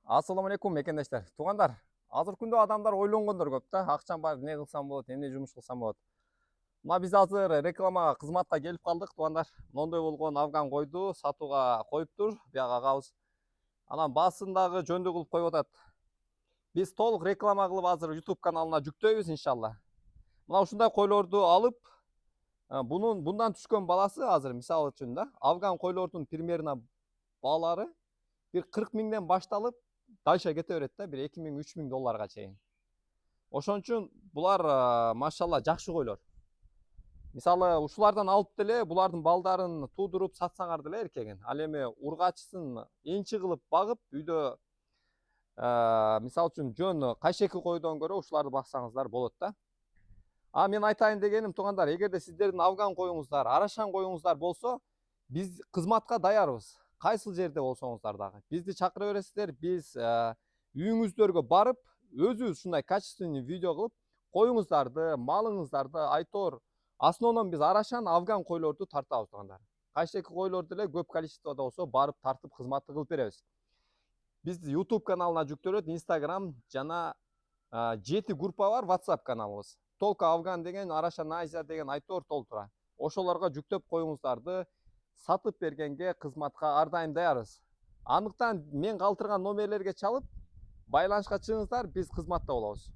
Ассаламу алейкум мекендештер. Тугандар, азыр күндө адамдар ойлонгондор көп да. Акчам бар, эмне кылсам болот, эмне жумуш кылсам болот. Мына биз азыр рекламага кызматка келип калдык, тугандар. Мондой болгон афган койду сатууга коюптур, бияга агабыз. Анан баасын дагы жөндүү кылып коюп атат. Биз толук реклама кылып азыр YouTube каналына жүктөйбүз иншалла. Мына ушундай койлорду алып, bundan түшкөн баласы азыр мисалы үчүн да, афган койлордун примерно баалары bir 40 миңден башталып дальше кете берет да, bir 2 миң, 3 миң долларга чейин. Ошон үчүн булар машалла жакшы койлор. Мисалы ушулардан алып деле булардын балдарын туудуруп сатсаңар деле эркегин. Ал эми ургачысын энчи кылып багып, үйдө мисалы үчүн жөн кайшеки койдон көрө ушуларды баксаңыздар болот да. Мен айтайын дегеним тугандар, эгерде сиздердин афган коюңуздар, арашан коюңуздар болсо, биз кызматка даярбыз. Кайсыл жерде болсоңуздар дагы. Бизди чакыра бересиздер, биз үйүңүздөргө барып, өзүбүз ушундай качественный видео кылып, коюңуздарды, малыңыздарды айтор. Основном биз арашан афган койлорду тартабыз тугандар. Кайшеки койлорду деле көп количествода болсо барып тартып кызматты кылып беребиз. Биз YouTube каналына жүктөлөт, Instagram жана 7 группа бар, WhatsApp каналыбыз. Толка Афган деген, Арашан Азия деген айтор толтура. Ошолорго жүктөп коюңуздарды сатып бергенге кызматка ар дайым даярбыз. Андыктан мен калтырган номерлерге чалып, байланышка чыгыңыздар, биз кызматта болобуз.